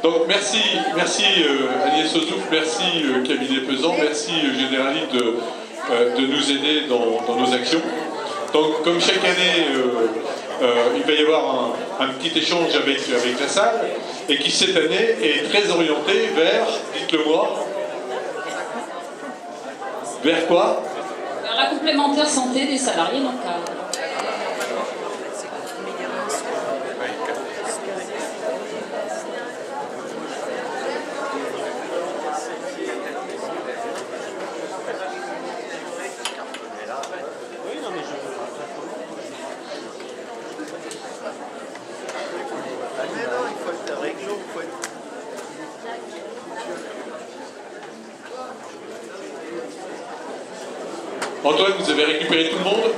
Donc merci Agnès Ozouf, merci Cabinet Pesant, merci Generali de nous aider dans nos actions. Donc comme chaque année, il va y avoir un petit échange avec la salle et qui cette année est très orienté vers, dites-le moi, vers quoi? Vers la complémentaire santé des salariés non cadres. Antoine, vous avez récupéré tout le monde?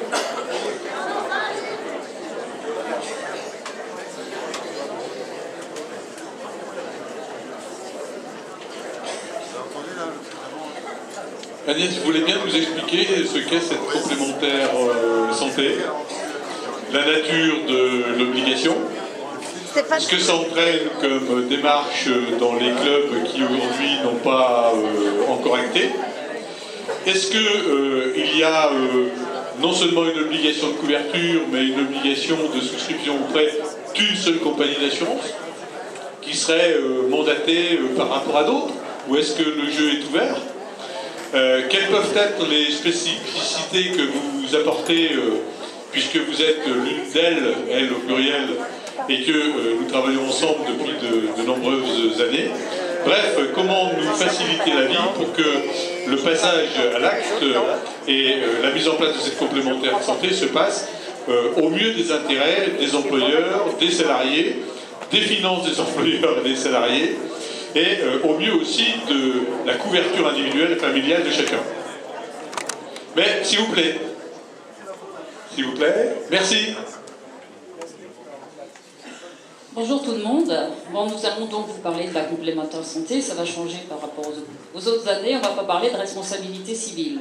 Agnès, vous voulez bien nous expliquer ce qu'est cette complémentaire santé, la nature de l'obligation? Est-ce que ça entraîne comme démarche dans les clubs qui aujourd'hui n'ont pas encore acté? Est-ce qu'il y a non seulement une obligation de couverture, mais une obligation de souscription auprès d'une seule compagnie d'assurance qui serait mandatée par rapport à d'autres? Ou est-ce que le jeu est ouvert? Quelles peuvent être les spécificités que vous apportez, puisque vous êtes l'une d'elles, elle au pluriel, et que nous travaillons ensemble depuis de nombreuses années? Bref, comment nous faciliter la vie pour que le passage à l'acte et la mise en place de cette complémentaire santé se passe au mieux des intérêts des employeurs, des salariés, des finances des employeurs et des salariés, et au mieux aussi de la couverture individuelle et familiale de chacun. Mais s'il vous plaît, merci. Bonjour tout le monde. Bon, nous allons donc vous parler de la complémentaire santé. Ça va changer par rapport aux autres années. On ne va pas parler de responsabilité civile.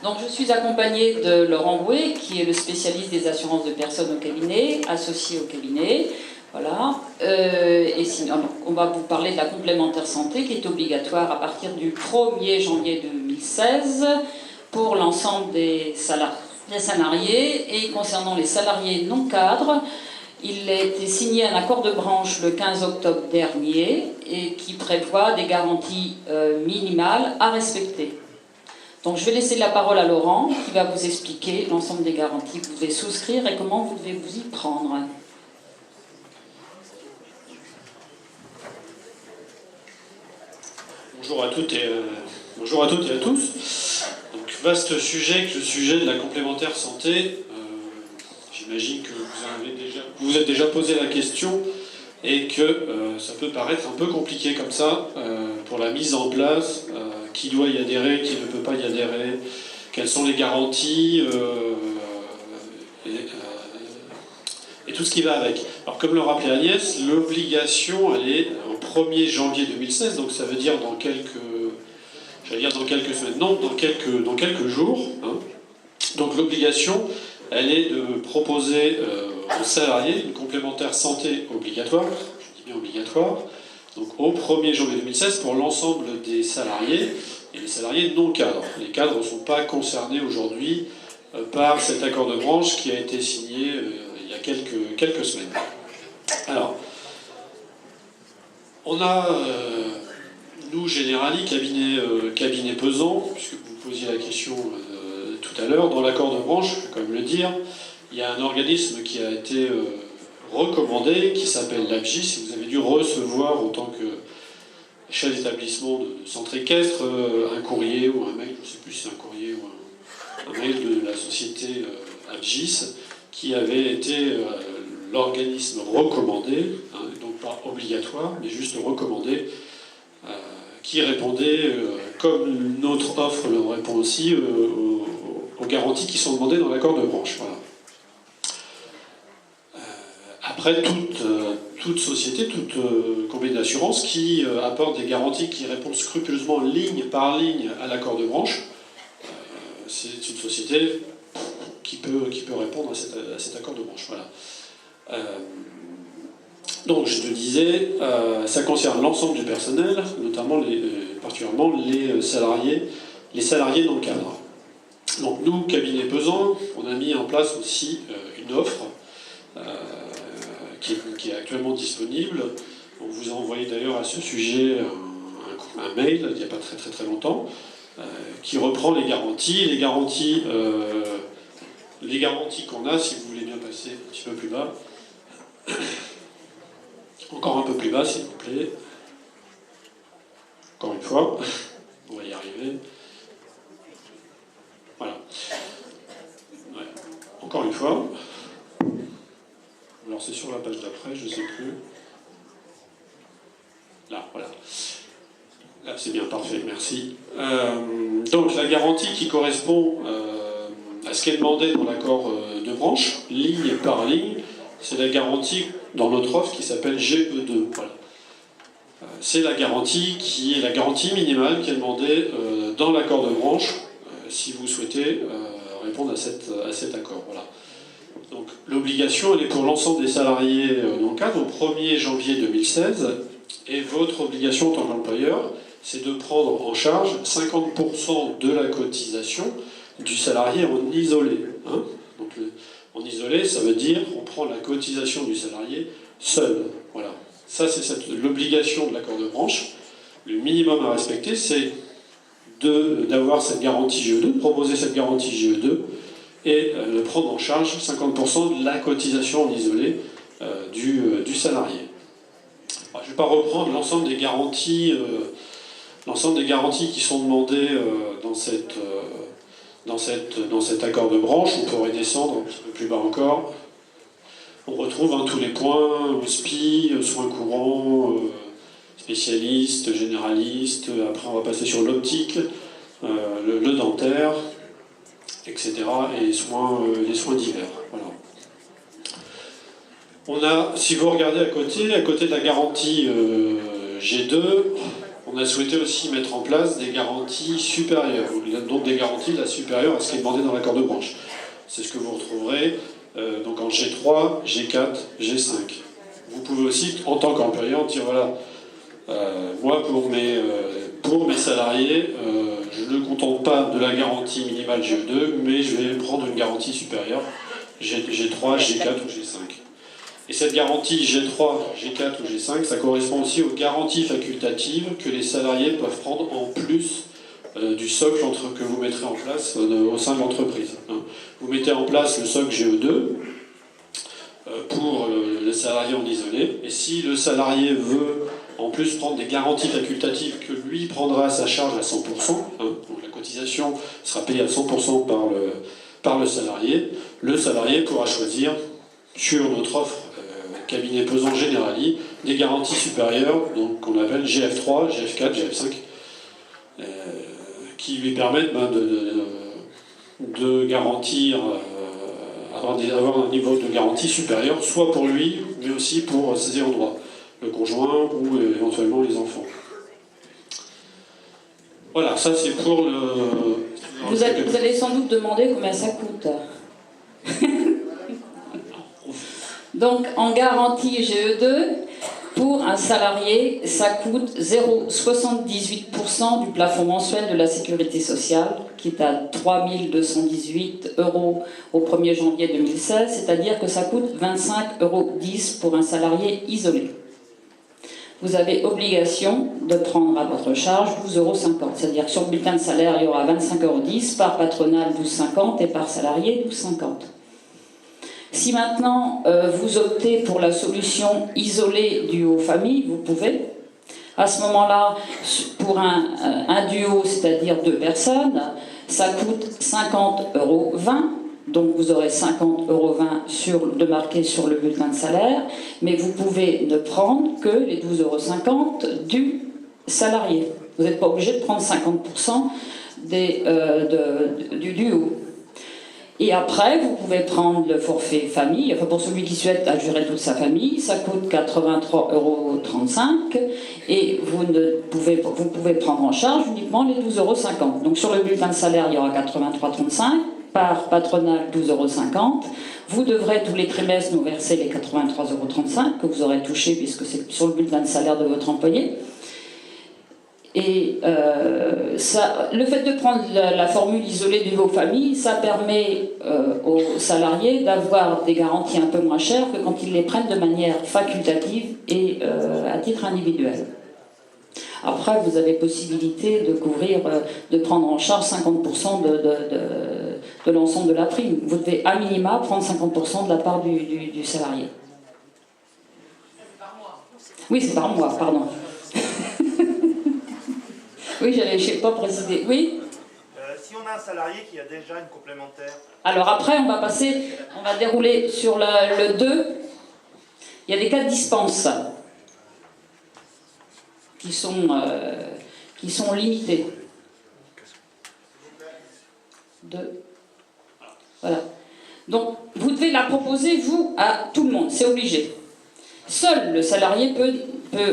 Donc je suis accompagnée de Laurent Bouet, qui est le spécialiste des assurances de personnes au cabinet, associé au cabinet. Voilà. Et sinon, on va vous parler de la complémentaire santé qui est obligatoire à partir du 1er janvier 2016 pour l'ensemble des salariés. Et concernant les salariés non cadres, il a été signé un accord de branche le 15 octobre dernier et qui prévoit des garanties minimales à respecter. Donc je vais laisser la parole à Laurent qui va vous expliquer l'ensemble des garanties que vous devez souscrire et comment vous devez vous y prendre. Bonjour à toutes et à tous. Donc vaste sujet que le sujet de la complémentaire santé. J'imagine que vous vous êtes déjà posé la question et que ça peut paraître un peu compliqué comme ça pour la mise en place, qui doit y adhérer, qui ne peut pas y adhérer, quelles sont les garanties et tout ce qui va avec. Alors comme le rappelait Agnès, l'obligation elle est au 1er janvier 2016, donc ça veut dire dans quelques semaines, non, dans quelques jours. Hein. Donc l'obligation elle est de proposer aux salariés une complémentaire santé obligatoire, je dis bien obligatoire, donc au 1er janvier 2016 pour l'ensemble des salariés et les salariés non cadres. Les cadres ne sont pas concernés aujourd'hui par cet accord de branche qui a été signé il y a quelques semaines. Alors, on a, nous, Generali, cabinet pesant, puisque vous posiez la question tout à l'heure, dans l'accord de branche, je vais quand même le dire, il y a un organisme qui a été recommandé, qui s'appelle l'ABGIS. Vous avez dû recevoir, en tant que chef d'établissement de centre équestre, un courrier ou un mail, je ne sais plus si c'est un courrier ou un mail de la société ABGIS, qui avait été l'organisme recommandé, hein, donc pas obligatoire, mais juste recommandé, qui répondait, comme notre offre le répond aussi, aux garanties qui sont demandées dans l'accord de branche. Voilà. Après, toute société, toute compagnie d'assurance qui apporte des garanties qui répondent scrupuleusement ligne par ligne à l'accord de branche, c'est une société qui peut répondre à cet accord de branche. Voilà. Donc, je te disais, ça concerne l'ensemble du personnel, notamment particulièrement les salariés dans le cadre. Donc, nous, cabinet pesant, on a mis en place aussi une offre qui est actuellement disponible. On vous a envoyé d'ailleurs à ce sujet un mail il n'y a pas très longtemps qui reprend les garanties. Les garanties qu'on a, si vous voulez bien passer un petit peu plus bas. Encore un peu plus bas, s'il vous plaît. Encore une fois. On va y arriver. Voilà. Ouais. Encore une fois. Alors c'est sur la page d'après, je ne sais plus. Là, voilà. Là, c'est bien, parfait, merci. Donc la garantie qui correspond à ce qui est demandé dans l'accord de branche, ligne par ligne, c'est la garantie dans notre offre qui s'appelle GE2. Voilà. C'est la garantie qui est la garantie minimale qui est demandée dans l'accord de branche si vous souhaitez répondre à cet accord. Voilà. Donc l'obligation, elle est pour l'ensemble des salariés dans le cadre au 1er janvier 2016 et votre obligation en tant qu'employeur, c'est de prendre en charge 50% de la cotisation du salarié en isolé. Hein. Donc, en isolé, ça veut dire on prend la cotisation du salarié seul. Voilà. Ça, c'est l'obligation de l'accord de branche. Le minimum à respecter, c'est d'avoir cette garantie GE2, de proposer cette garantie GE2 et de prendre en charge 50% de la cotisation en isolé du salarié. Alors, je ne vais pas reprendre l'ensemble des garanties qui sont demandées dans cet accord de branche. On pourrait descendre un petit peu plus bas encore. On retrouve tous les points, HOSPI, soins courants, spécialistes, généralistes. Après, on va passer sur l'optique, le dentaire, etc. et les soins divers. Voilà. On a, si vous regardez à côté de la garantie G2, on a souhaité aussi mettre en place des garanties supérieures, donc des garanties supérieures à ce qui est demandé dans l'accord de branche. C'est ce que vous retrouverez donc en G3, G4, G5. Vous pouvez aussi, en tant qu'employeur, dire voilà, moi pour mes salariés, je ne contente pas de la garantie minimale GE2, mais je vais prendre une garantie supérieure, G3, G4 ou G5. Et cette garantie G3, G4 ou G5, ça correspond aussi aux garanties facultatives que les salariés peuvent prendre en plus du socle que vous mettrez en place au sein de l'entreprise. Vous mettez en place le socle GE2 pour le salarié en isolé, et si le salarié veut en plus prendre des garanties facultatives que lui prendra à sa charge à 100%, donc la cotisation sera payée à 100% par le salarié pourra choisir sur notre offre cabinet pesant Generali, des garanties supérieures, donc qu'on appelle GF3, GF4, GF5, qui lui permettent de garantir, avoir un niveau de garantie supérieur, soit pour lui, mais aussi pour ses ayants droit, le conjoint ou éventuellement les enfants. Voilà, ça c'est pour le... Vous allez sans doute demander combien ça coûte. Donc, en garantie GE2, pour un salarié, ça coûte 0,78% du plafond mensuel de la sécurité sociale, qui est à 3 218 € au 1er janvier 2016, c'est-à-dire que ça coûte 25,10 € pour un salarié isolé. Vous avez obligation de prendre à votre charge 12,50 €, c'est-à-dire que sur le bulletin de salaire, il y aura 25,10 €, par patronal 12,50 € et par salarié 12,50 €. Si maintenant vous optez pour la solution isolée duo famille, vous pouvez. À ce moment-là, pour un duo, c'est-à-dire 2 personnes, ça coûte 50,20 €. Donc vous aurez 50,20 € de marqué sur le bulletin de salaire, mais vous pouvez ne prendre que les 12,50 € du salarié. Vous n'êtes pas obligé de prendre 50% du duo. Et après, vous pouvez prendre le forfait famille, enfin pour celui qui souhaite assurer toute sa famille, ça coûte 83,35 € et vous pouvez prendre en charge uniquement les 12,50 €. Donc sur le bulletin de salaire, il y aura 83,35 € part patronale 12,50 €. Vous devrez tous les trimestres nous verser les 83,35 € que vous aurez touchés puisque c'est sur le bulletin de salaire de votre employé. Et le fait de prendre la formule isolée du niveau famille, ça permet aux salariés d'avoir des garanties un peu moins chères que quand ils les prennent de manière facultative et à titre individuel. Après, vous avez possibilité de couvrir, de prendre en charge 50% de l'ensemble de la prime. Vous devez à minima prendre 50% de la part du salarié. Oui, c'est par mois, pardon. Oui, je n'ai pas précisé. Oui. Si on a un salarié qui a déjà une complémentaire. Alors après, on va dérouler sur le 2. Il y a des cas de dispense qui sont limités. 2. Voilà. Donc, vous devez la proposer, vous, à tout le monde. C'est obligé. Seul le salarié peut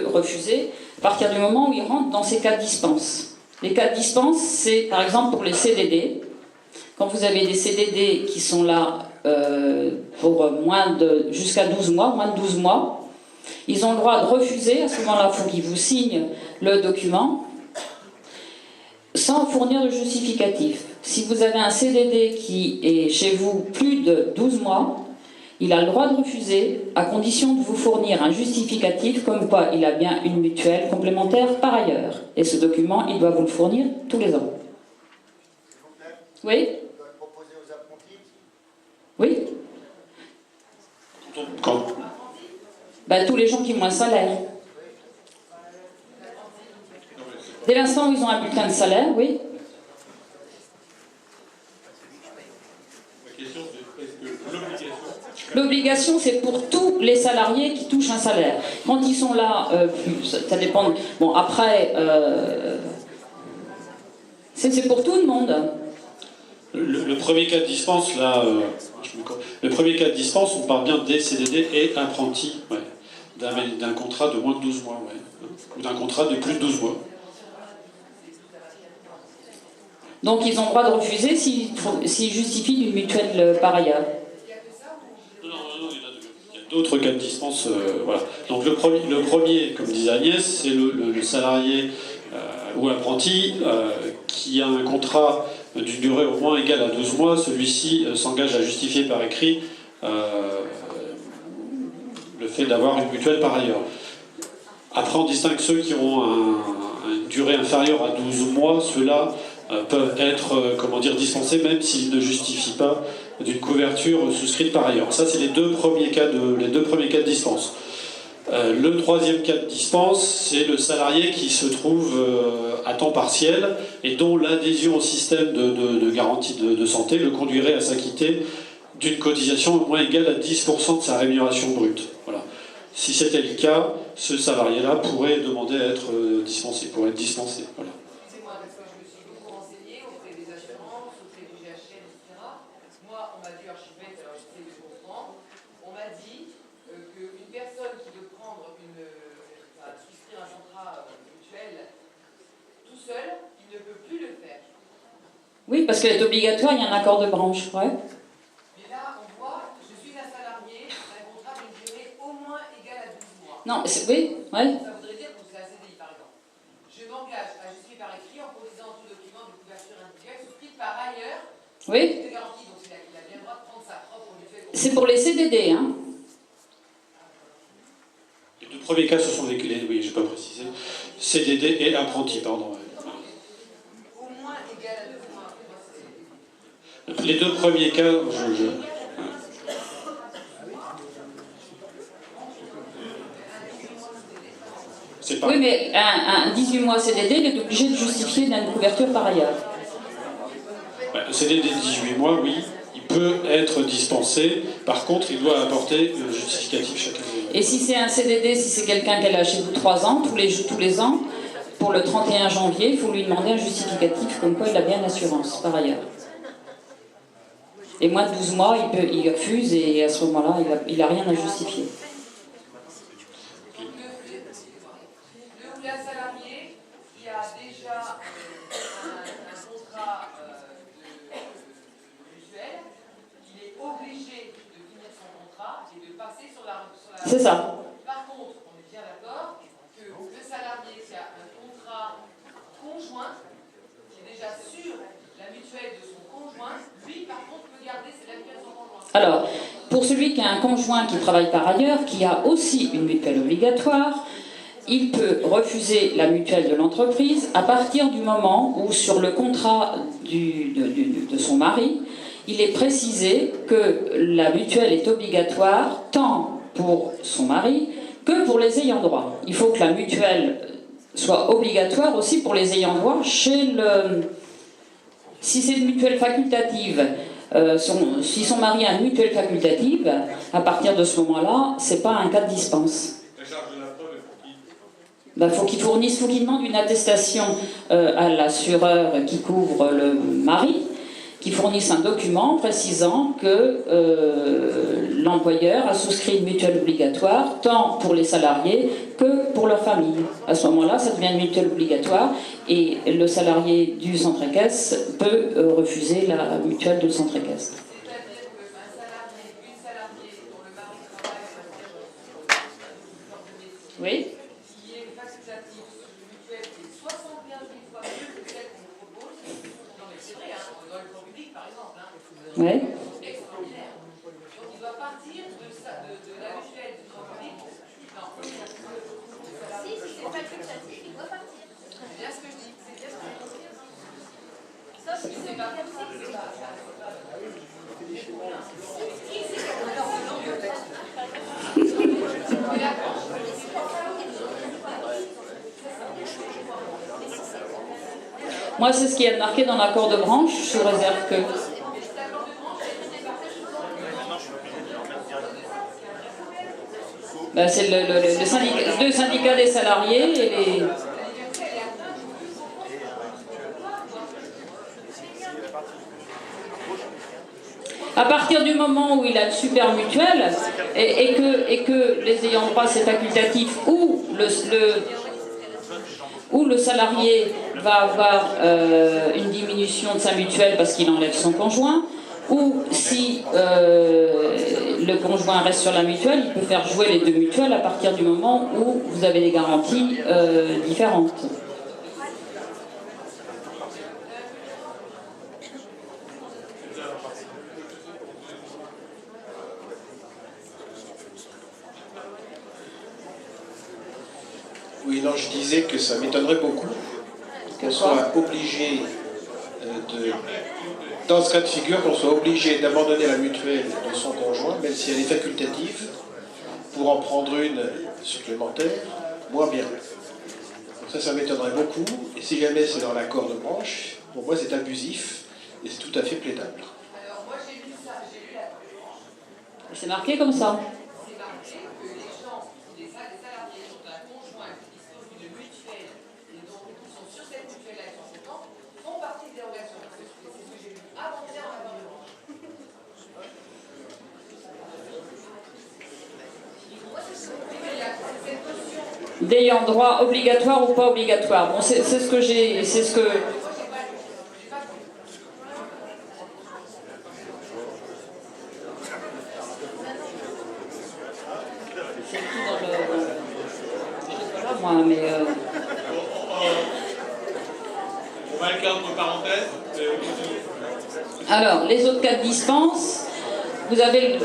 refuser à partir du moment où il rentre dans ces cas de dispense. Les cas de dispense, c'est par exemple pour les CDD. Quand vous avez des CDD qui sont là pour jusqu'à 12 mois, moins de 12 mois, ils ont le droit de refuser. À ce moment-là, il faut qu'ils vous signent le document sans fournir de justificatif. Si vous avez un CDD qui est chez vous plus de 12 mois, il a le droit de refuser à condition de vous fournir un justificatif comme quoi il a bien une mutuelle complémentaire par ailleurs. Et ce document, il doit vous le fournir tous les ans. Oui ? Oui ? Quand Tous les gens qui ont un salaire. Dès l'instant où ils ont un bulletin de salaire, oui. La question, c'est est-ce que l'obligation... L'obligation, c'est pour tous les salariés qui touchent un salaire. Quand ils sont là, ça dépend... Bon, après, c'est pour tout le monde. Le premier cas de dispense, là, le premier cas de dispense, on parle bien des CDD et apprentis, ouais, d'un contrat de moins de 12 mois, ouais, ou d'un contrat de plus de 12 mois. Donc ils ont le droit de refuser s'ils justifient d'une mutuelle par ailleurs. Non, il y a d'autres cas de dispense, voilà. Donc le premier, comme disait Agnès, c'est le salarié ou apprenti qui a un contrat d'une durée au moins égale à 12 mois, celui-ci s'engage à justifier par écrit le fait d'avoir une mutuelle par ailleurs. Après, on distingue ceux qui ont une durée inférieure à 12 mois, ceux-là peuvent être dispensés même s'ils ne justifient pas d'une couverture souscrite par ailleurs. Ça, c'est les deux premiers cas de dispense. Le troisième cas de dispense, c'est le salarié qui se trouve à temps partiel et dont l'adhésion au système de garantie de santé le conduirait à s'acquitter d'une cotisation au moins égale à 10% de sa rémunération brute. Voilà. Si c'était le cas, ce salarié-là pourrait demander à être dispensé, pourrait être dispensé. Voilà. Excusez-moi, parce que je me suis beaucoup renseignée auprès des assurances, auprès du GHL, etc. Moi, on m'a dit archivette, alors j'essaie de comprendre, on m'a dit qu'une personne qui veut souscrire un contrat mutuel tout seul, il ne peut plus le faire. Oui, parce qu'elle est obligatoire, il y a un accord de branche, ouais. Mais là, on voit, je suis un salarié d'un contrat d'une durée au moins égale à 12 mois. Non, oui, ouais. Ça voudrait dire que c'est un CDI, par exemple. Je m'engage à justifier par écrit en produisant tout document de couverture individuelle souscrite par ailleurs. Oui. De garantie, donc il a bien le droit de prendre sa propre mutuelle. C'est pour les CDD, hein. Les deux premiers cas, ce sont oui, j'ai pas précisé, CDD et apprenti, pardon. Ouais. Au moins égal à 2 mois. Les deux premiers cas, c'est pas... Oui, mais un 18 mois CDD, il est obligé de justifier d'une couverture par ailleurs. Le CDD de 18 mois, oui, il peut être dispensé. Par contre, il doit apporter le justificatif chaque année. Et si c'est un CDD, si c'est quelqu'un qui est là chez vous 3 ans, tous les ans, pour le 31 janvier, il faut lui demander un justificatif comme quoi il a bien l'assurance par ailleurs. Et moins de 12 mois, il refuse et à ce moment-là, il n'a rien à justifier. Le salarié qui a déjà un contrat de mutuelle C'est ça. Par contre, on est bien d'accord que le salarié qui a un contrat conjoint, qui est déjà sur la mutuelle de son conjoint, lui, par contre, peut garder la mutuelle de son conjoint. Alors, pour celui qui a un conjoint qui travaille par ailleurs, qui a aussi une mutuelle obligatoire, il peut refuser la mutuelle de l'entreprise à partir du moment où, sur le contrat de son mari, il est précisé que la mutuelle est obligatoire tant pour son mari que pour les ayants droit. Il faut que la mutuelle soit obligatoire aussi pour les ayants droit chez le... Si c'est une mutuelle facultative, si son mari a une mutuelle facultative, à partir de ce moment-là, c'est pas un cas de dispense. Faut qu'il fournisse, faut qu'il demande une attestation à l'assureur qui couvre le mari, qui fournisse un document précisant que l'employeur a souscrit une mutuelle obligatoire tant pour les salariés que pour leur famille. À ce moment-là, ça devient une mutuelle obligatoire et le salarié du centre équestre peut refuser la mutuelle du centre équestre. C'est-à-dire qu'un salarié, une salariée dont le mari travaille sur Oui. qui est facultative sur une mutuelle qui est 75 000 fois mieux que celle qu'on propose. Non mais c'est vrai, dans le plan public par exemple, Oui. extraordinaire. Donc il doit partir de la mutuelle du plan public. Non, si c'est facultatif, il doit partir. C'est bien ce que je dis, c'est bien ce que je dis. Sauf si c'est pas possible, c'est pas. Moi, c'est ce qui est marqué dans l'accord de branche, sous réserve que... C'est le syndicat des salariés et les... À partir du moment où il a une super mutuelle et que les ayants droit c'est facultatif ou le salarié va avoir une diminution de sa mutuelle parce qu'il enlève son conjoint, ou si le conjoint reste sur la mutuelle, il peut faire jouer les deux mutuelles à partir du moment où vous avez des garanties différentes. Oui, non, je disais que ça m'étonnerait beaucoup qu'on soit obligé dans ce cas de figure, qu'on soit obligé d'abandonner la mutuelle de son conjoint, même si elle est facultative, pour en prendre une supplémentaire, moins bien. Donc ça m'étonnerait beaucoup, et si jamais c'est dans l'accord de branche, pour moi c'est abusif, et c'est tout à fait plaidable. Alors moi j'ai lu ça, j'ai lu la... C'est marqué comme ça. C'est marqué que les gens, les salariés qui ont un conjoint qui dispose d'une mutuelle et donc qui sont sur cette mutuelle-là et sur 7 ans, font partie des dérogations. C'est ce que j'ai lu avant-hier en accord de branche. D'ayant droit obligatoire ou pas obligatoire. Bon, c'est ce que j'ai... C'est ce que... C'est tout dans le... Je sais pas moi, mais... On va écrire entre parenthèses. Alors, les autres cas de dispense, vous avez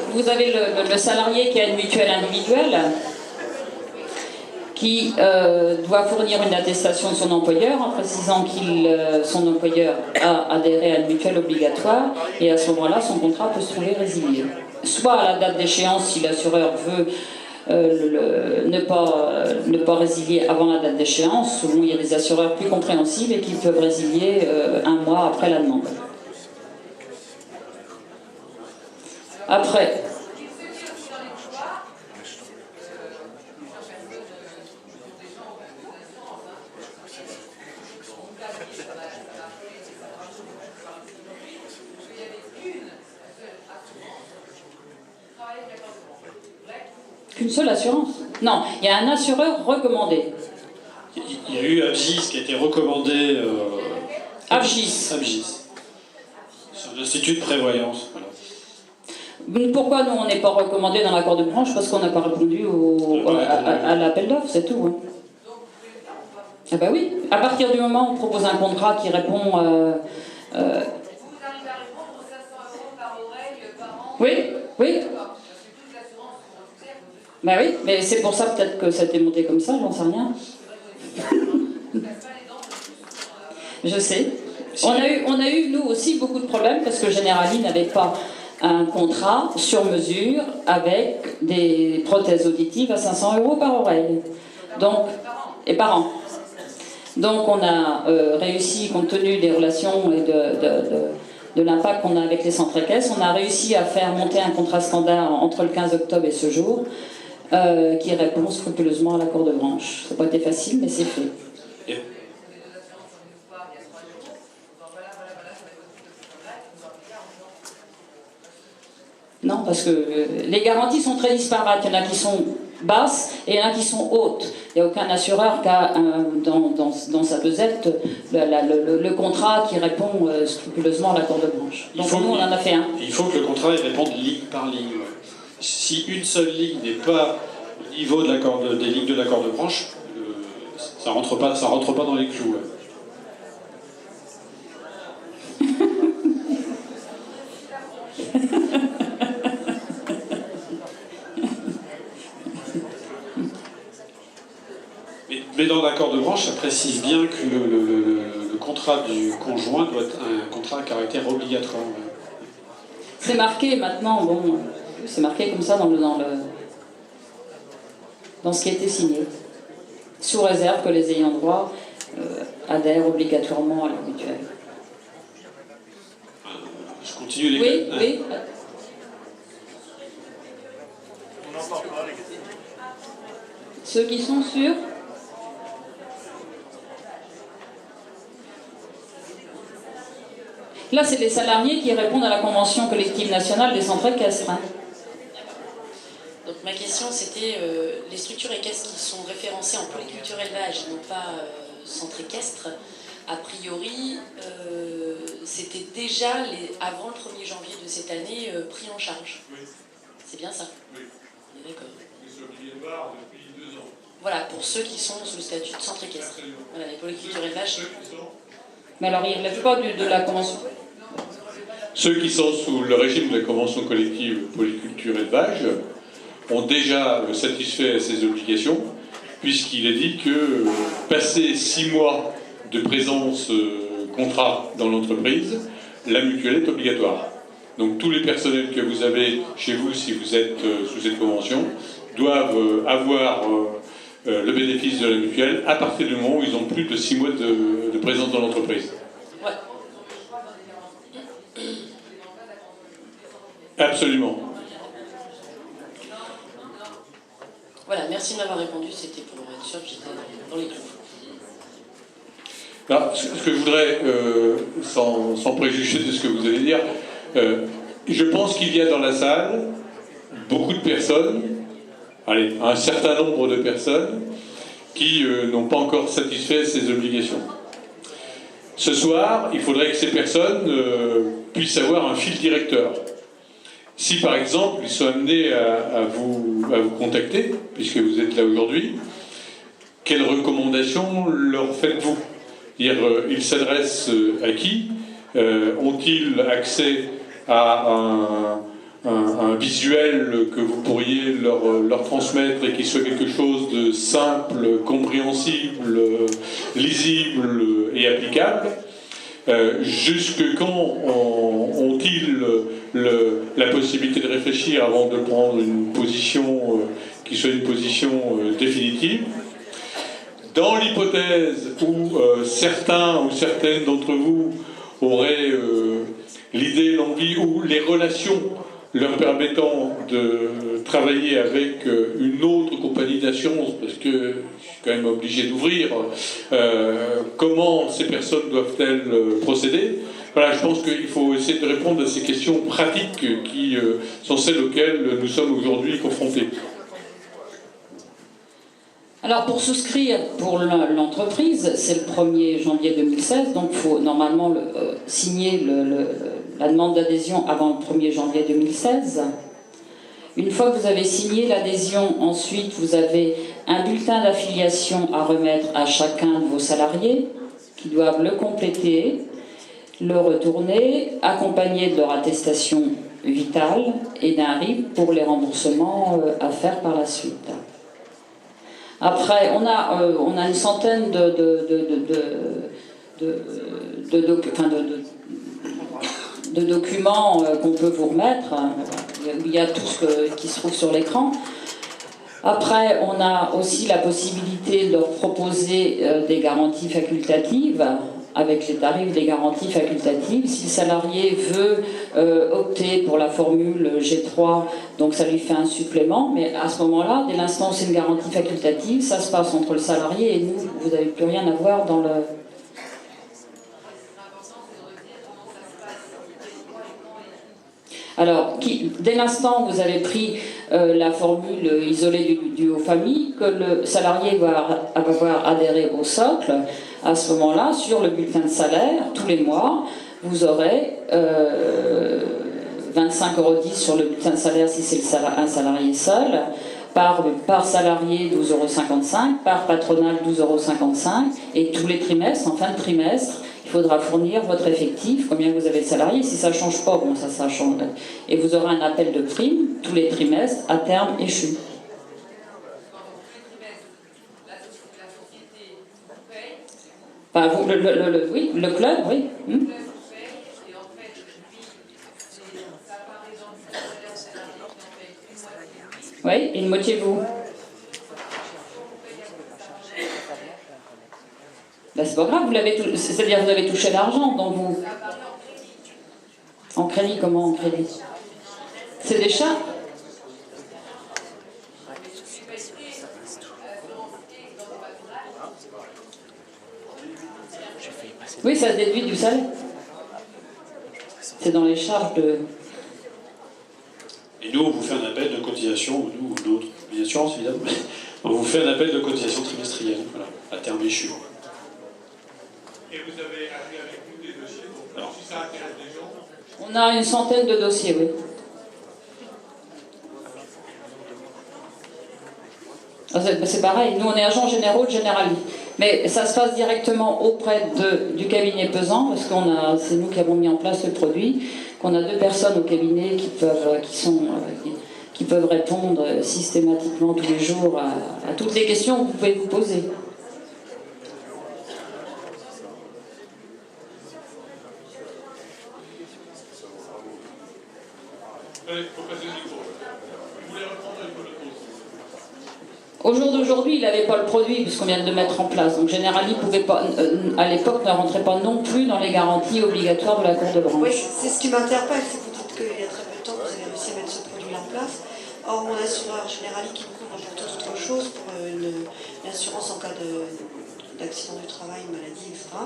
le salarié qui a une mutuelle individuelle qui doit fournir une attestation de son employeur en précisant que son employeur a adhéré à une mutuelle obligatoire et à ce moment-là, son contrat peut se trouver résilié. Soit à la date d'échéance, si l'assureur veut ne pas résilier avant la date d'échéance, souvent il y a des assureurs plus compréhensibles et qui peuvent résilier un mois après la demande. Après, qu'une seule assurance? Non, il y a un assureur recommandé. Il y a eu Abgis qui a été recommandé. Abgis. Abgis. C'est un institut de prévoyance. Voilà. Pourquoi nous, on n'est pas recommandé dans l'accord de branche? Parce qu'on n'a pas répondu à l'appel d'offres, c'est tout. Hein. Ah bah oui, à partir du moment où on propose un contrat qui répond... Vous arrivez à répondre aux 500 € par oreille par an? Oui, oui. Parce que toute l'assurance, on sait, Bah oui, mais c'est pour ça peut-être que ça a été monté comme ça, j'en sais rien. Je sais. On a eu, nous aussi, beaucoup de problèmes parce que Generali n'avait pas un contrat sur mesure avec des prothèses auditives à 500 € par oreille. Donc, et par an. Donc on a réussi, compte tenu des relations et de l'impact qu'on a avec les centres équestres, on a réussi à faire monter un contrat standard entre le 15 octobre et ce jour qui répond scrupuleusement à l'accord de branche. Ça n'a pas été facile, mais c'est fait. Non, parce que les garanties sont très disparates. Il y en a qui sont basses et il y en a qui sont hautes. Il n'y a aucun assureur qui a dans sa pesette le contrat qui répond scrupuleusement à l'accord de branche. Donc nous, on en a fait un. Il faut que le contrat réponde ligne par ligne. Ouais. Si une seule ligne n'est pas au niveau de des lignes de l'accord de branche, ça rentre pas dans les clous. Ouais. Mais dans l'accord de branche, ça précise bien que le contrat du conjoint doit être un contrat à caractère obligatoire. Ouais. C'est marqué maintenant, bon, c'est marqué comme ça dans ce qui a été signé, sous réserve que les ayants droit adhèrent obligatoirement à la mutuelle. Je continue les Oui, oui. On n'entend pas les questions. Ceux qui sont sûrs. Là, c'est les salariés qui répondent à la convention collective nationale des centres équestres. Hein. Donc ma question, c'était les structures équestres qui sont référencées en polyculture élevage, non pas centre équestre, a priori, c'était déjà, avant le 1er janvier de cette année, pris en charge. Oui. C'est bien ça? Oui. D'accord. Ils sont obligés de voir depuis 2 ans. Voilà, pour ceux qui sont sous le statut de centre équestre. Absolument. Voilà, les polycultures élevage. Mais alors, ils ne relèvent pas de la convention. Ceux qui sont sous le régime de la convention collective polyculture élevage ont déjà satisfait à ces obligations, puisqu'il est dit que passer 6 mois de présence contrat dans l'entreprise, la mutuelle est obligatoire. Donc tous les personnels que vous avez chez vous, si vous êtes sous cette convention, doivent avoir le bénéfice de la mutuelle à partir du moment où ils ont plus de 6 mois de présence dans l'entreprise. Ouais. Absolument. Voilà, merci de m'avoir répondu, c'était pour être sûr que j'étais dans les clous. Alors, ce que je voudrais, sans préjuger de ce que vous allez dire, je pense qu'il y a dans la salle beaucoup de personnes, allez, un certain nombre de personnes, qui n'ont pas encore satisfait ces obligations. Ce soir, il faudrait que ces personnes puissent avoir un fil directeur. Si par exemple ils sont amenés à vous contacter, puisque vous êtes là aujourd'hui, quelles recommandations leur faites-vous? Dire, ils s'adressent à qui? Ont-ils accès à un visuel que vous pourriez leur transmettre et qui soit quelque chose de simple, compréhensible, lisible et applicable? Jusque quand ont-ils la possibilité de réfléchir avant de prendre une position qui soit une position définitive? Dans l'hypothèse où certains ou certaines d'entre vous auraient l'idée, l'envie ou les relations leur permettant de travailler avec une autre compagnie d'assurance, parce que je suis quand même obligé d'ouvrir, comment ces personnes doivent-elles procéder? Voilà, je pense qu'il faut essayer de répondre à ces questions pratiques qui sont celles auxquelles nous sommes aujourd'hui confrontés. Alors pour souscrire pour l'entreprise, c'est le 1er janvier 2016, donc il faut normalement signer la demande d'adhésion avant le 1er janvier 2016. Une fois que vous avez signé l'adhésion, ensuite vous avez un bulletin d'affiliation à remettre à chacun de vos salariés qui doivent le compléter, le retourner, accompagné de leur attestation vitale et d'un RIB pour les remboursements à faire par la suite. Après, on a une centaine de documents qu'on peut vous remettre. Il y a tout ce qui se trouve sur l'écran. Après, on a aussi la possibilité de leur proposer des garanties facultatives, avec les tarifs des garanties facultatives. Si le salarié veut opter pour la formule G3, donc ça lui fait un supplément, mais à ce moment-là, dès l'instant où c'est une garantie facultative, ça se passe entre le salarié et nous, vous n'avez plus rien à voir dans le... Alors, dès l'instant où vous avez pris la formule isolée du haut famille, que le salarié va avoir adhéré au socle, à ce moment-là, sur le bulletin de salaire, tous les mois, vous aurez 25,10 € sur le bulletin de salaire si c'est un salarié seul, par salarié 12,55 €, par patronal 12,55 €, et tous les trimestres, en fin de trimestre, il faudra fournir votre effectif, combien vous avez de salariés. Si ça ne change pas, bon, ça change. Et vous aurez un appel de prime tous les trimestres à terme échu. Enfin, oui, le club, oui. Oui, et une moitié vous. Ben, c'est pas grave, c'est-à-dire vous avez touché l'argent, donc vous... En crédit, comment en crédit? C'est des chats? Oui, ça se déduit du salaire. C'est dans les charges de... Et nous, on vous fait un appel de cotisation, nous ou d'autres, bien sûr, évidemment. On vous fait un appel de cotisation trimestrielle, voilà, à terme échu. Et vous avez appris avec nous des dossiers, donc si ça intéresse des gens... On a une centaine de dossiers, oui. C'est pareil, nous on est agents généraux de Generali. Mais ça se passe directement auprès du cabinet pesant, parce c'est nous qui avons mis en place le produit, qu'on a 2 personnes au cabinet qui peuvent répondre systématiquement tous les jours à toutes les questions que vous pouvez vous poser. Au jour d'aujourd'hui, il n'avait pas le produit puisqu'on vient de le mettre en place. Donc Generali pouvait pas, à l'époque, ne rentrait pas non plus dans les garanties obligatoires de la Cour de branche. Oui, c'est ce qui m'interpelle, c'est que vous dites qu'il y a très peu de temps que vous avez réussi à mettre ce produit en place. Or, mon assureur Generali, qui me couvre pour toute autre chose, pour une assurance en cas d'accident du travail, maladie, etc.,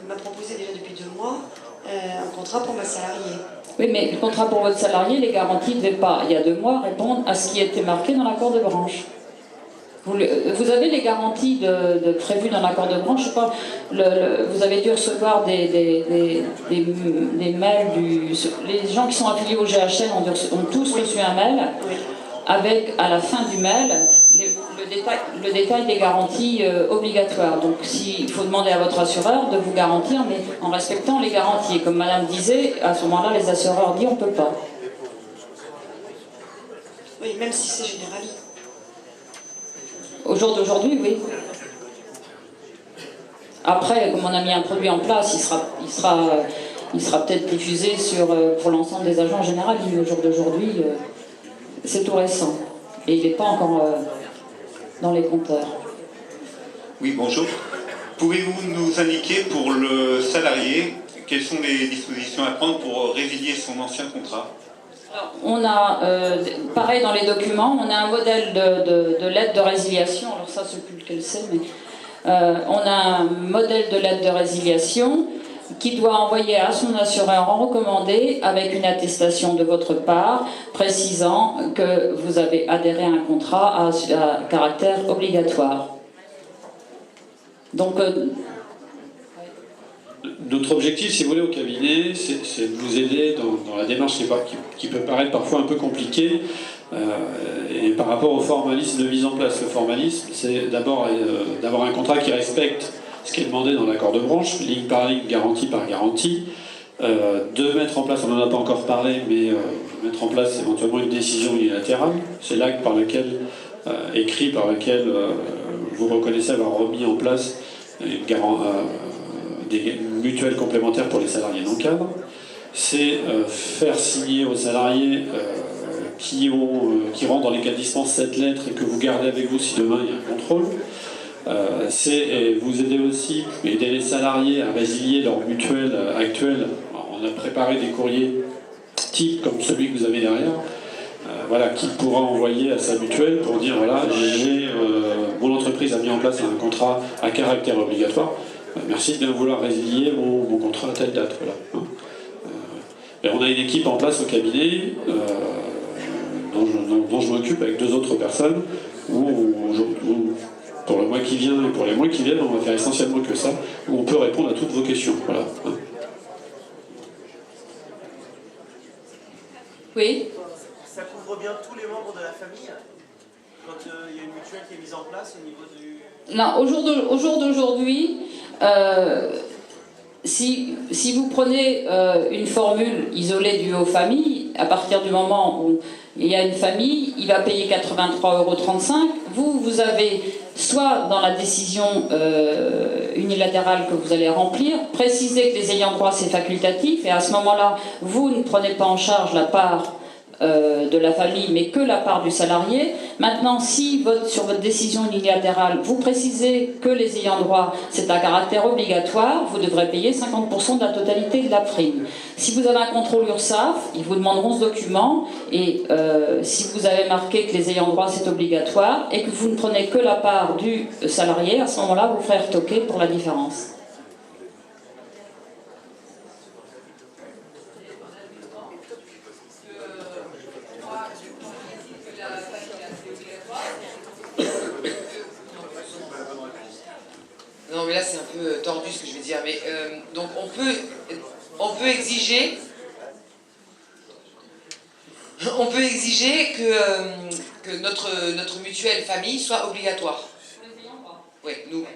m'a proposé déjà depuis 2 mois un contrat pour ma salariée. Oui, mais le contrat pour votre salarié, les garanties ne devaient pas, il y a 2 mois, répondre à ce qui était marqué dans l'accord de branche. Vous avez les garanties prévues dans l'accord de branche, je sais pas, vous avez dû recevoir des mails les gens qui sont affiliés au GHN ont tous reçu un mail avec, à la fin du mail, le détail des garanties obligatoires. Donc il faut demander à votre assureur de vous garantir, mais en respectant les garanties. Et comme madame disait, à ce moment-là, les assureurs disent on ne peut pas. Oui, même si c'est Generali. Au jour d'aujourd'hui, oui. Après, comme on a mis un produit en place, il sera peut-être diffusé pour l'ensemble des agents généraux. Mais au jour d'aujourd'hui, c'est tout récent. Et il n'est pas encore dans les compteurs. Oui, bonjour. Pouvez-vous nous indiquer pour le salarié quelles sont les dispositions à prendre pour résilier son ancien contrat ? Alors, on a, pareil dans les documents, on a un modèle de lettre de résiliation, alors ça, je ne sais plus lequel c'est, mais on a un modèle de lettre de résiliation qui doit envoyer à son assureur en recommandé avec une attestation de votre part précisant que vous avez adhéré à un contrat à caractère obligatoire. Donc, notre objectif, si vous voulez, au cabinet, c'est de vous aider dans la démarche qui peut paraître parfois un peu compliquée, et par rapport au formalisme de mise en place. Le formalisme, c'est d'abord d'avoir un contrat qui respecte ce qui est demandé dans l'accord de branche, ligne par ligne, garantie par garantie, de mettre en place, on n'en a pas encore parlé, mais mettre en place éventuellement une décision unilatérale. C'est l'acte par lequel, écrit par lequel vous reconnaissez avoir remis en place des mutuelles complémentaires pour les salariés non cadres. C'est faire signer aux salariés qui rentrent dans les cas de dispense cette lettre et que vous gardez avec vous si demain il y a un contrôle. C'est vous aider aussi, aider les salariés à résilier leur mutuelle actuelle. On a préparé des courriers type comme celui que vous avez derrière, voilà, qui pourra envoyer à sa mutuelle pour dire voilà, mon entreprise a mis en place un contrat à caractère obligatoire, merci de bien vouloir résilier mon contrat à telle date. Voilà. Et on a une équipe en place au cabinet dont je m'occupe avec 2 autres personnes où pour le mois qui vient et pour les mois qui viennent, on va faire essentiellement que ça, où on peut répondre à toutes vos questions. Voilà. Oui. Ça couvre bien tous les membres de la famille quand il y a une mutuelle qui est mise en place au niveau du... Non, au jour d'aujourd'hui, si vous prenez une formule isolée due aux familles, à partir du moment où il y a une famille, il va payer 83,35 €. Vous avez, soit dans la décision unilatérale que vous allez remplir, préciser que les ayants droit c'est facultatif, et à ce moment-là, vous ne prenez pas en charge la part de la famille, mais que la part du salarié. Maintenant, si sur votre décision unilatérale, vous précisez que les ayants droit, c'est à caractère obligatoire, vous devrez payer 50% de la totalité de la prime. Si vous avez un contrôle URSSAF, ils vous demanderont ce document, et si vous avez marqué que les ayants droit, c'est obligatoire, et que vous ne prenez que la part du salarié, à ce moment-là, vous ferez retoquer pour la différence. Non mais là c'est un peu tordu ce que je vais dire, mais donc on peut exiger que notre mutuelle famille soit obligatoire. Oui, nous.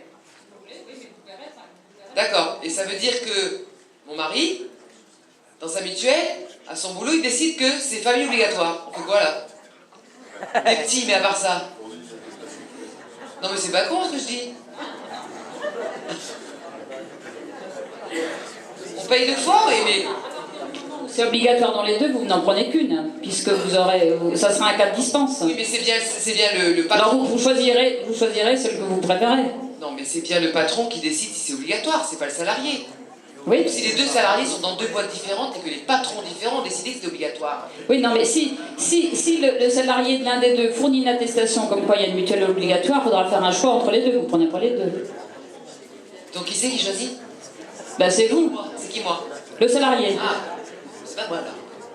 D'accord, et ça veut dire que mon mari, dans sa mutuelle, à son boulot, il décide que c'est famille obligatoire. On fait quoi là? Des petits, mais à part ça. Non mais c'est pas con ce que je dis. On paye 2 fois, oui, mais... C'est obligatoire dans les deux, vous n'en prenez qu'une, puisque ça sera un cas de dispense. Oui, mais c'est bien le patron... Alors vous choisirez celle que vous préférez. Non, mais c'est bien le patron qui décide si c'est obligatoire, c'est pas le salarié. Oui. Si les 2 salariés sont dans 2 boîtes différentes et que les patrons différents ont décidé que c'était obligatoire. Oui, non, mais si le salarié de l'un des deux fournit une attestation comme quoi il y a une mutuelle obligatoire, il faudra faire un choix entre les deux, vous ne prenez pas les deux. Donc qui c'est qui choisit? Ben c'est vous. C'est qui moi? Le salarié. Ah, c'est pas moi là.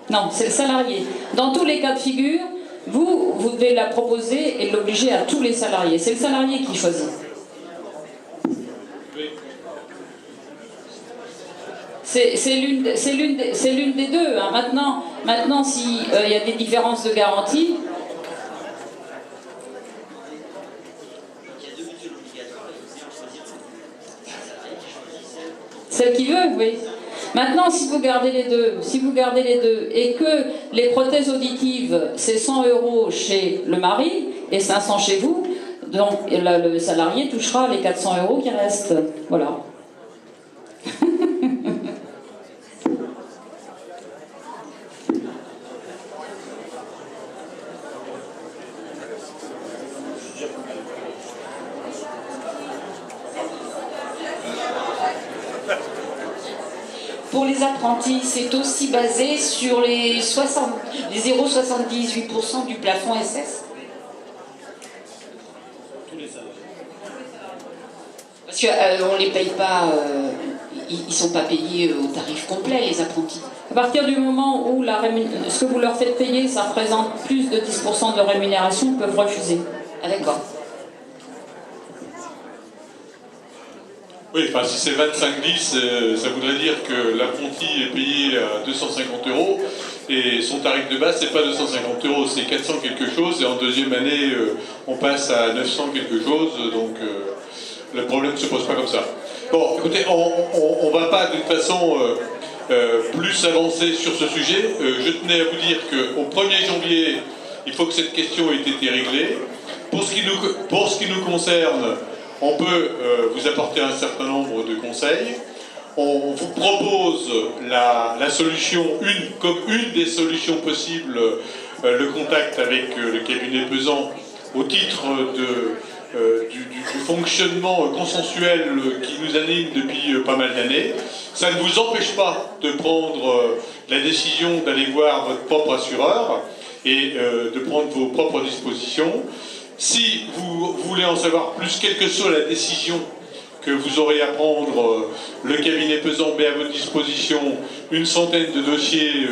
Non, c'est le salarié. Dans tous les cas de figure, vous devez la proposer et l'obliger à tous les salariés. C'est le salarié qui choisit. C'est l'une des deux. Hein. Maintenant, s'il y a des différences de garantie... Celle qui veut, oui. Maintenant, si vous gardez les deux, et que les prothèses auditives, c'est 100 € chez le mari et 500 chez vous, donc le salarié touchera les 400 € qui restent. Voilà. Pour les apprentis, c'est aussi basé sur les 0,78% du plafond SS. Parce qu'on ne les paye pas, ils ne sont pas payés au tarif complet, les apprentis. À partir du moment où ce que vous leur faites payer, ça représente plus de 10% de rémunération, ils peuvent refuser. Ah d'accord. Oui, enfin si c'est 25,10, ça voudrait dire que l'apprenti est payé à 250 €, et son tarif de base, c'est pas 250 €, c'est 400 quelque chose, et en deuxième année, on passe à 900 quelque chose, donc le problème ne se pose pas comme ça. Bon, écoutez, on va pas d'une façon plus avancer sur ce sujet. Je tenais à vous dire qu'au 1er janvier, il faut que cette question ait été réglée. Pour ce qui nous concerne, on peut vous apporter un certain nombre de conseils. On vous propose la solution, comme une des solutions possibles, le contact avec le cabinet Pesant au titre du fonctionnement consensuel qui nous anime depuis pas mal d'années. Ça ne vous empêche pas de prendre la décision d'aller voir votre propre assureur et de prendre vos propres dispositions. Si vous voulez en savoir plus, quelle que soit la décision que vous aurez à prendre, le cabinet Pesant met à votre disposition une centaine de dossiers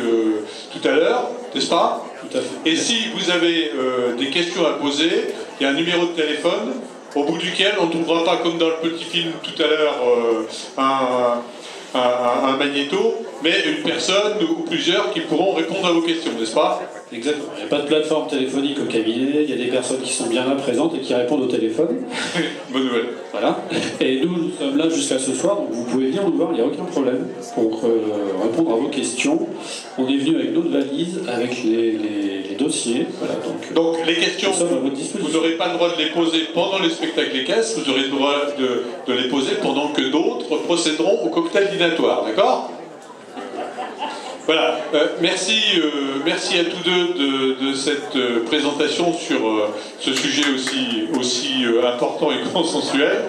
tout à l'heure, n'est-ce pas? Tout à fait. Et si vous avez des questions à poser, il y a un numéro de téléphone au bout duquel on ne trouvera pas, comme dans le petit film tout à l'heure, un magnéto, mais une personne ou plusieurs qui pourront répondre à vos questions, n'est-ce pas? Exactement. Il n'y a pas de plateforme téléphonique au cabinet, il y a des personnes qui sont bien là présentes et qui répondent au téléphone. Bonne nouvelle. Voilà. Et nous sommes là jusqu'à ce soir, donc vous pouvez venir nous voir, il n'y a aucun problème pour répondre à vos questions. On est venu avec notre valise, avec les dossiers. Voilà, donc les questions, à votre disposition. Vous n'aurez pas le droit de les poser pendant les spectacles équestres, vous aurez le droit de les poser pendant que d'autres procéderont au cocktail dînatoire, d'accord? Voilà, merci à tous deux de cette présentation sur ce sujet aussi important et consensuel.